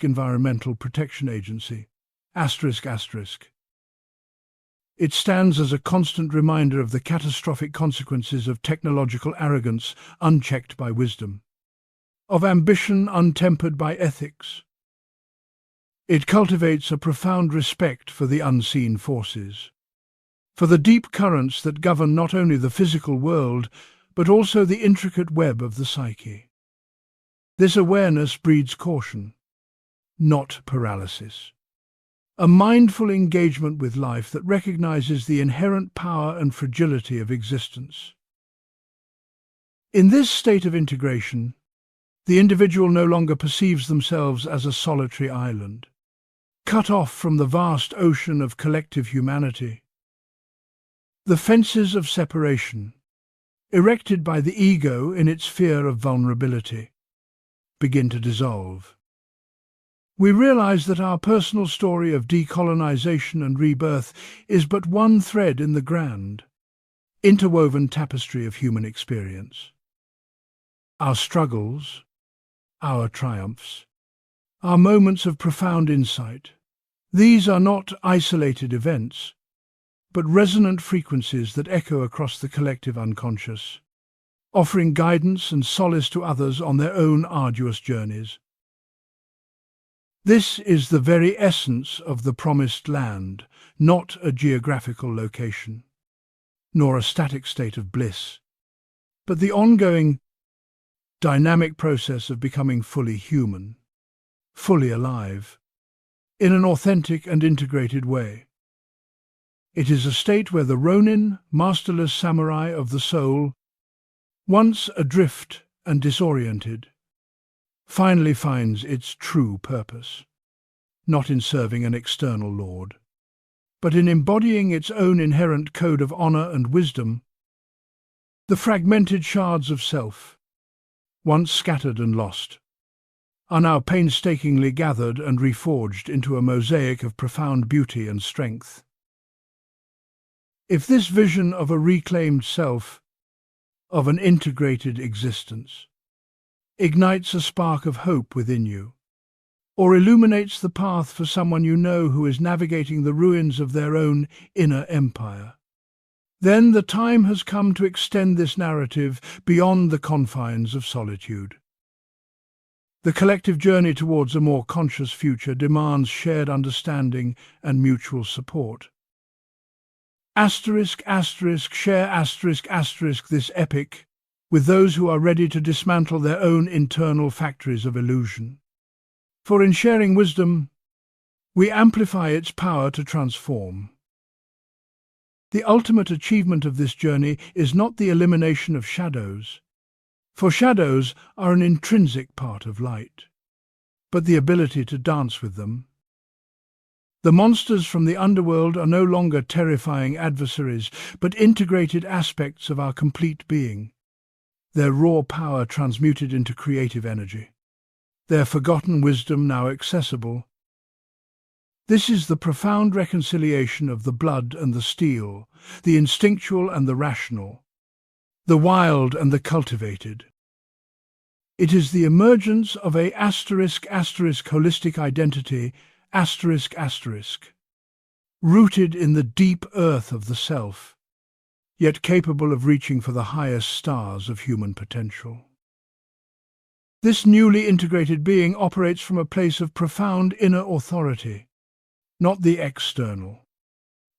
Environmental Protection Agency, It stands as a constant reminder of the catastrophic consequences of technological arrogance unchecked by wisdom, of ambition untempered by ethics. It cultivates a profound respect for the unseen forces, for the deep currents that govern not only the physical world, but also the intricate web of the psyche. This awareness breeds caution, not paralysis. A mindful engagement with life that recognizes the inherent power and fragility of existence. In this state of integration, the individual no longer perceives themselves as a solitary island, cut off from the vast ocean of collective humanity. The fences of separation, erected by the ego in its fear of vulnerability, begin to dissolve. We realize that our personal story of decolonization and rebirth is but one thread in the grand, interwoven tapestry of human experience. Our struggles, our triumphs, our moments of profound insight, these are not isolated events, but resonant frequencies that echo across the collective unconscious, offering guidance and solace to others on their own arduous journeys. This is the very essence of the promised land, not a geographical location, nor a static state of bliss, but the ongoing, dynamic process of becoming fully human, fully alive, in an authentic and integrated way. It is a state where the Ronin, masterless samurai of the soul, once adrift and disoriented, finally finds its true purpose, not in serving an external lord, but in embodying its own inherent code of honor and wisdom. The fragmented shards of self, once scattered and lost, are now painstakingly gathered and reforged into a mosaic of profound beauty and strength. If this vision of a reclaimed self, of an integrated existence, ignites a spark of hope within you, or illuminates the path for someone you know who is navigating the ruins of their own inner empire, then the time has come to extend this narrative beyond the confines of solitude. The collective journey towards a more conscious future demands shared understanding and mutual support. Share this epic with those who are ready to dismantle their own internal factories of illusion. For in sharing wisdom, we amplify its power to transform. The ultimate achievement of this journey is not the elimination of shadows, for shadows are an intrinsic part of light, but the ability to dance with them. The monsters from the underworld are no longer terrifying adversaries, but integrated aspects of our complete being, their raw power transmuted into creative energy, their forgotten wisdom now accessible. This is the profound reconciliation of the blood and the steel, the instinctual and the rational, the wild and the cultivated. It is the emergence of a holistic identity, rooted in the deep earth of the self, yet capable of reaching for the highest stars of human potential. This newly integrated being operates from a place of profound inner authority, not the external,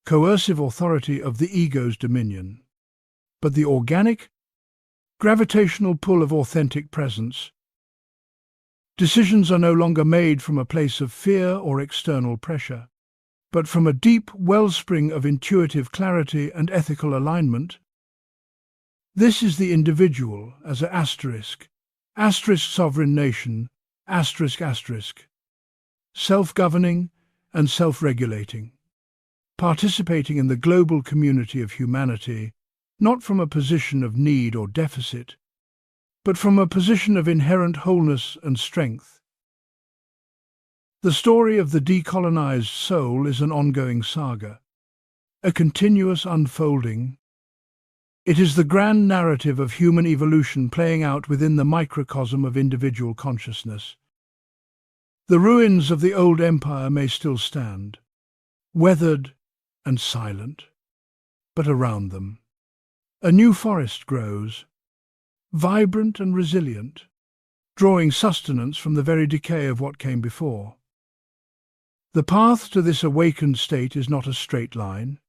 coercive authority of the ego's dominion, but the organic, gravitational pull of authentic presence. Decisions are no longer made from a place of fear or external pressure, but from a deep wellspring of intuitive clarity and ethical alignment. This is the individual as a sovereign nation, self-governing and self-regulating, participating in the global community of humanity, not from a position of need or deficit, but from a position of inherent wholeness and strength. The story of the decolonized soul is an ongoing saga, a continuous unfolding. It is the grand narrative of human evolution playing out within the microcosm of individual consciousness. The ruins of the old empire may still stand, weathered and silent, but around them a new forest grows, vibrant and resilient, drawing sustenance from the very decay of what came before. The path to this awakened state is not a straight line,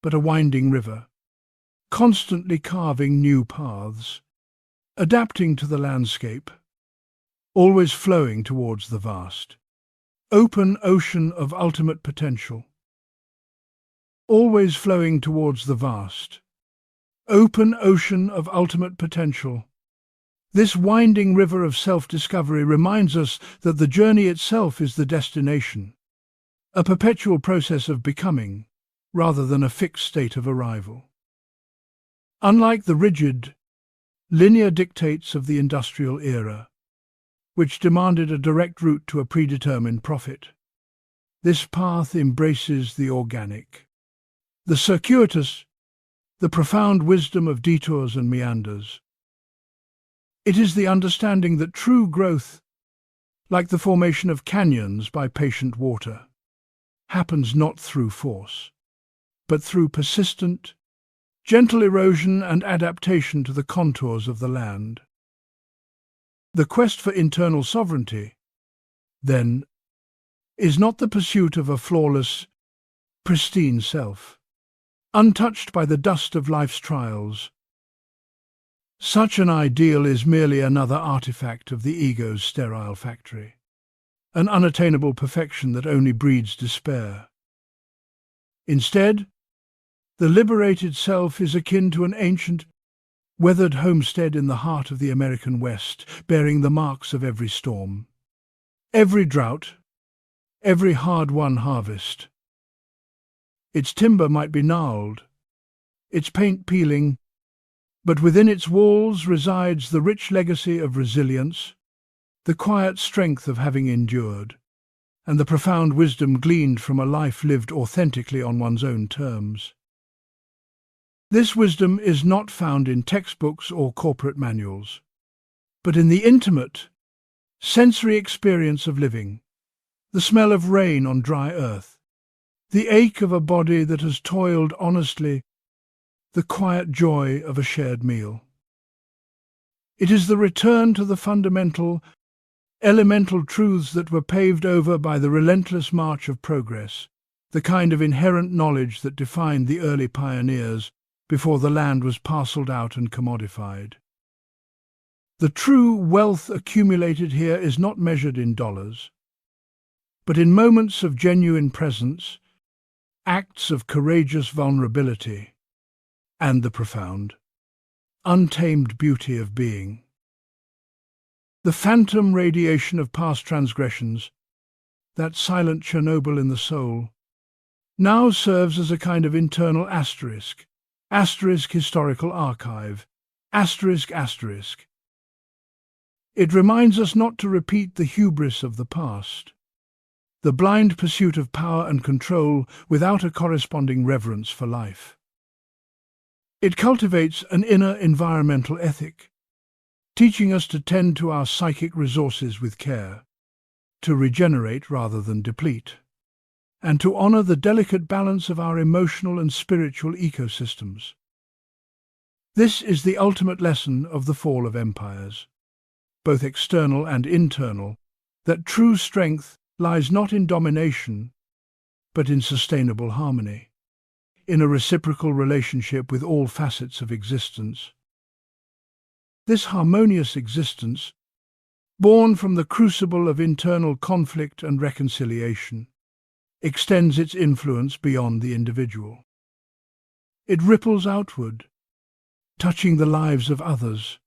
but a winding river, constantly carving new paths, adapting to the landscape, always flowing towards the vast, open ocean of ultimate potential. Always flowing towards the vast, open ocean of ultimate potential. This winding river of self-discovery reminds us that the journey itself is the destination, a perpetual process of becoming, rather than a fixed state of arrival. Unlike the rigid, linear dictates of the industrial era, which demanded a direct route to a predetermined profit, this path embraces the organic, the circuitous, the profound wisdom of detours and meanders. It is the understanding that true growth, like the formation of canyons by patient water, happens not through force, but through persistent, gentle erosion and adaptation to the contours of the land. The quest for internal sovereignty, then, is not the pursuit of a flawless, pristine self, untouched by the dust of life's trials. Such an ideal is merely another artifact of the ego's sterile factory, an unattainable perfection that only breeds despair. Instead, the liberated self is akin to an ancient, weathered homestead in the heart of the American West, bearing the marks of every storm, every drought, every hard-won harvest. Its timber might be gnarled, its paint peeling, but within its walls resides the rich legacy of resilience, the quiet strength of having endured, and the profound wisdom gleaned from a life lived authentically on one's own terms. This wisdom is not found in textbooks or corporate manuals, but in the intimate, sensory experience of living, the smell of rain on dry earth, the ache of a body that has toiled honestly, the quiet joy of a shared meal. It is the return to the fundamental, elemental truths that were paved over by the relentless march of progress, the kind of inherent knowledge that defined the early pioneers before the land was parcelled out and commodified. The true wealth accumulated here is not measured in dollars, but in moments of genuine presence, acts of courageous vulnerability, and the profound, untamed beauty of being. The phantom radiation of past transgressions, that silent Chernobyl in the soul, now serves as a kind of internal asterisk, historical archive, asterisk. It reminds us not to repeat the hubris of the past, the blind pursuit of power and control without a corresponding reverence for life. It cultivates an inner environmental ethic, teaching us to tend to our psychic resources with care, to regenerate rather than deplete, and to honor the delicate balance of our emotional and spiritual ecosystems. This is the ultimate lesson of the fall of empires, both external and internal, that true strength lies not in domination, but in sustainable harmony, in a reciprocal relationship with all facets of existence. This harmonious existence, born from the crucible of internal conflict and reconciliation, extends its influence beyond the individual. It ripples outward, touching the lives of others,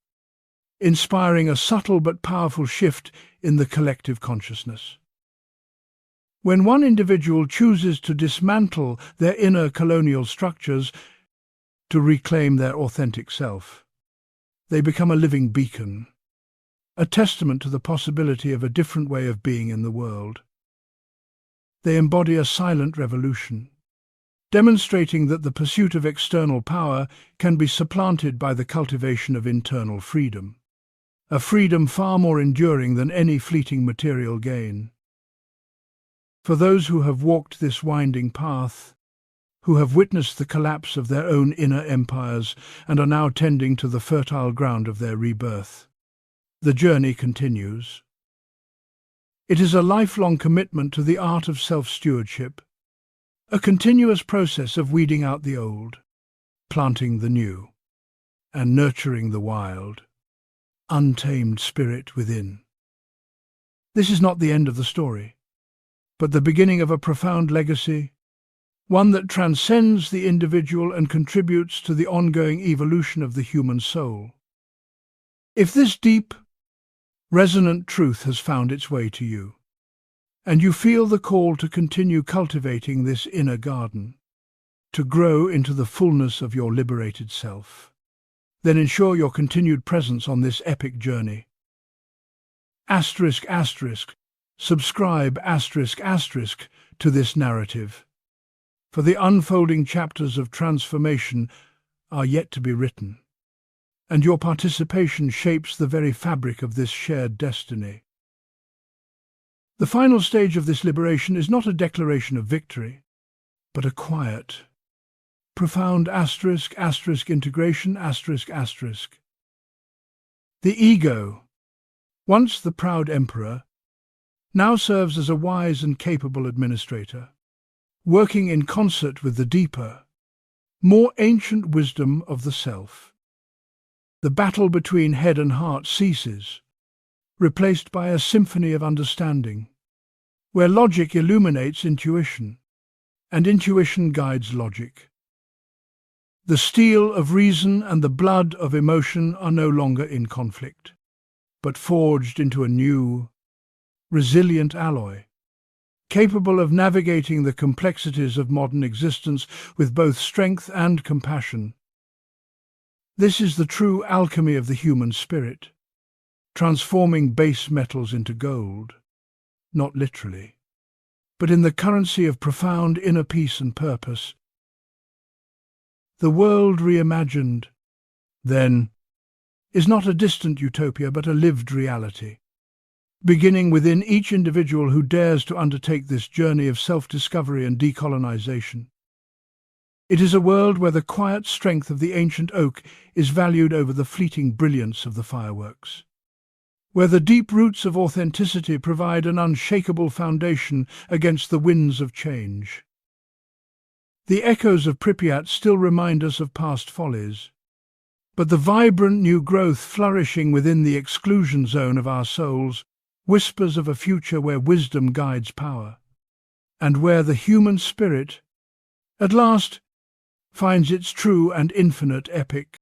inspiring a subtle but powerful shift in the collective consciousness. When one individual chooses to dismantle their inner colonial structures to reclaim their authentic self, they become a living beacon, a testament to the possibility of a different way of being in the world. They embody a silent revolution, demonstrating that the pursuit of external power can be supplanted by the cultivation of internal freedom, a freedom far more enduring than any fleeting material gain. For those who have walked this winding path, who have witnessed the collapse of their own inner empires and are now tending to the fertile ground of their rebirth, the journey continues. It is a lifelong commitment to the art of self-stewardship, a continuous process of weeding out the old, planting the new, and nurturing the wild, untamed spirit within. This is not the end of the story, but the beginning of a profound legacy, one that transcends the individual and contributes to the ongoing evolution of the human soul. If this deep, resonant truth has found its way to you, and you feel the call to continue cultivating this inner garden, to grow into the fullness of your liberated self, then ensure your continued presence on this epic journey. Subscribe to this narrative, for the unfolding chapters of transformation are yet to be written, and your participation shapes the very fabric of this shared destiny. The final stage of this liberation is not a declaration of victory, but a quiet, profound integration. The ego, once the proud emperor, now serves as a wise and capable administrator, working in concert with the deeper, more ancient wisdom of the self. The battle between head and heart ceases, replaced by a symphony of understanding, where logic illuminates intuition, and intuition guides logic. The steel of reason and the blood of emotion are no longer in conflict, but forged into a new, resilient alloy, capable of navigating the complexities of modern existence with both strength and compassion. This is the true alchemy of the human spirit, transforming base metals into gold, not literally, but in the currency of profound inner peace and purpose. The world reimagined, then, is not a distant utopia but a lived reality, beginning within each individual who dares to undertake this journey of self-discovery and decolonization. It is a world where the quiet strength of the ancient oak is valued over the fleeting brilliance of the fireworks, where the deep roots of authenticity provide an unshakable foundation against the winds of change. The echoes of Pripyat still remind us of past follies, but the vibrant new growth flourishing within the exclusion zone of our souls whispers of a future where wisdom guides power, and where the human spirit, at last, finds its true and infinite epic.